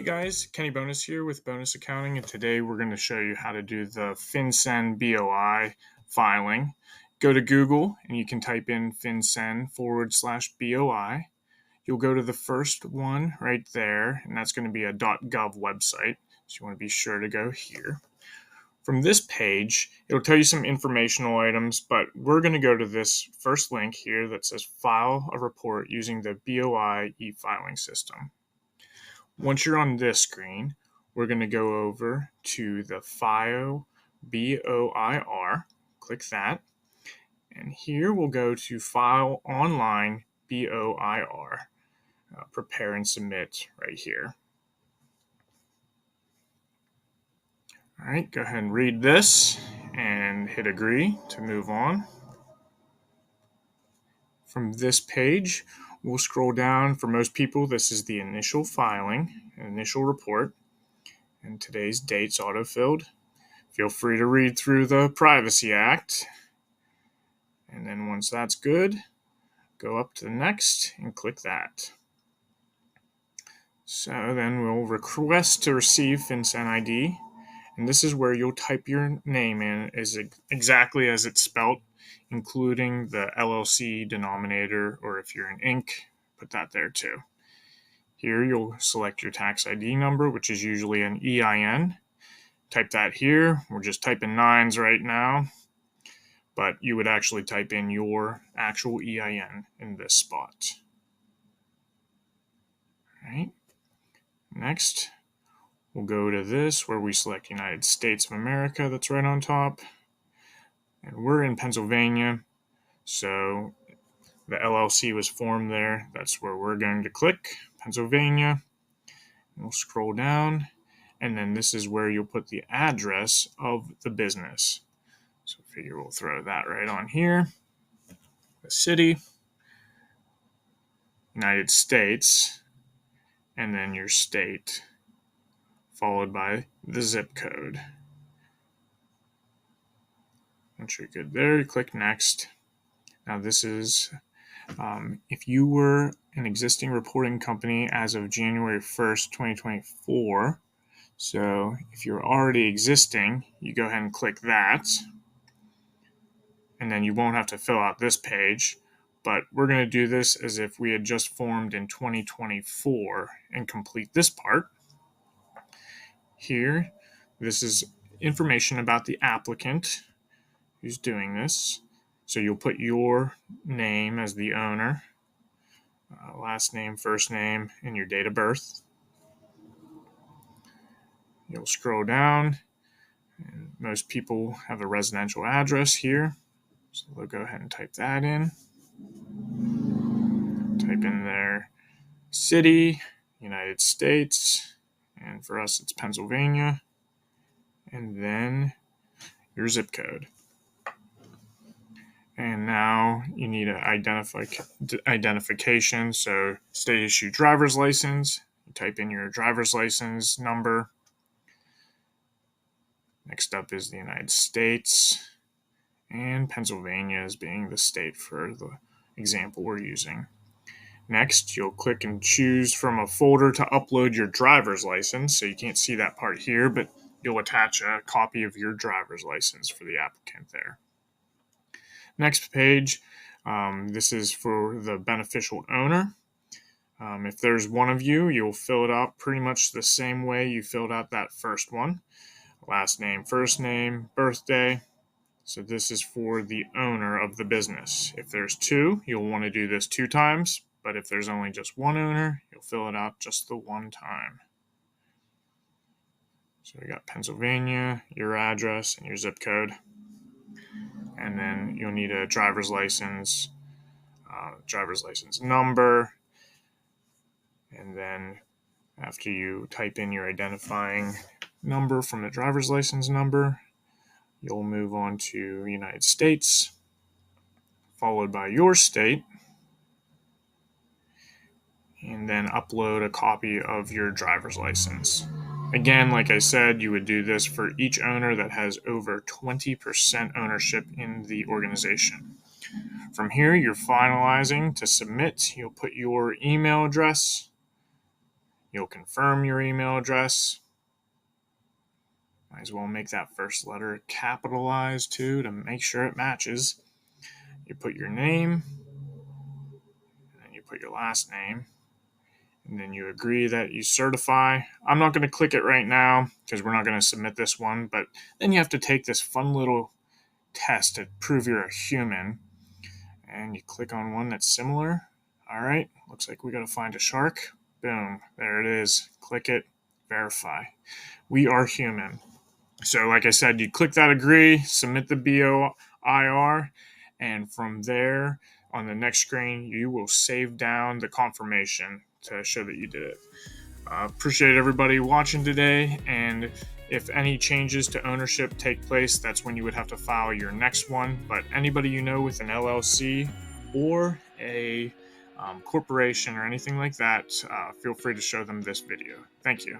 guys, Kenny Bonus here with Bonus Accounting, and today we're going to show you how to do the FinCEN BOI filing. Go to Google and you can type in FinCEN /BOI. You'll go to the first one right there, and that's going to be a .gov website, so you want to be sure to go here. From this page, it'll tell you some informational items, but we're going to go to this first link here that says File a Report using the BOI e-filing system. Once you're on this screen, we're going to go over to the File BOIR, click that, and here we'll go to File Online BOIR, Prepare and Submit right here. All right, go ahead and read this and hit Agree to move on. From this page, we'll scroll down. For most people, this is the initial filing, initial report, and today's date's auto-filled. Feel free to read through the Privacy Act. And then once that's good, go up to the next and click that. So then we'll request to receive FinCEN ID, and this is where you'll type your name in exactly as it's spelt, including the LLC denominator, or if you're an Inc., put that there too. Here you'll select your tax ID number, which is usually an EIN. Type that here. We're just typing 9s right now, but you would actually type in your actual EIN in this spot. All right. Next, we'll go to this where we select United States of America. That's right on top. And we're in Pennsylvania, so the LLC was formed there. That's where we're going to click, Pennsylvania. We'll scroll down, and then this is where you'll put the address of the business. So I figure we'll throw that right on here. The city, United States, and then your state, followed by the zip code. Once you're good there, you click Next. Now this is if you were an existing reporting company as of January 1st, 2024. So if you're already existing, you go ahead and click that. And then you won't have to fill out this page. But we're going to do this as if we had just formed in 2024 and complete this part. Here, this is information about the applicant who's doing this. So you'll put your name as the owner, last name, first name, and your date of birth. You'll scroll down, and most people have a residential address here. So they'll go ahead and type that in. Type in their city, United States, and for us it's Pennsylvania, and then your zip code. And now you need an identification, so state issued driver's license. You type in your driver's license number. Next up is the United States, and Pennsylvania is being the state for the example we're using. Next, you'll click and choose from a folder to upload your driver's license. So you can't see that part here, but you'll attach a copy of your driver's license for the applicant there. Next page, this is for the beneficial owner. If there's one of you, you'll fill it out pretty much the same way you filled out that first one. Last name, first name, birthday. So this is for the owner of the business. If there's two, you'll want to do this 2 times. But if there's only just one owner, you'll fill it out just the 1 time. So we got Pennsylvania, your address, and your zip code. And then you'll need a driver's license number. And then after you type in your identifying number from the driver's license number, you'll move on to United States, followed by your state, and then upload a copy of your driver's license. Again, like I said, you would do this for each owner that has over 20% ownership in the organization. From here, you're finalizing to submit. You'll put your email address. You'll confirm your email address. Might as well make that first letter capitalized too to make sure it matches. You put your name, and then you put your last name, and then you agree that you certify. I'm not going to click it right now because we're not going to submit this one, but then you have to take this fun little test to prove you're a human, and you click on one that's similar. All right, looks like we got to find a shark. Boom, there it is. Click it, verify. We are human. So like I said, you click that agree, submit the BOIR, and from there on the next screen, you will save down the confirmation to show that you did it. Appreciate everybody watching today, and if any changes to ownership take place, that's when you would have to file your next one. But anybody you know with an LLC or a corporation or anything like that, feel free to show them this video. Thank you.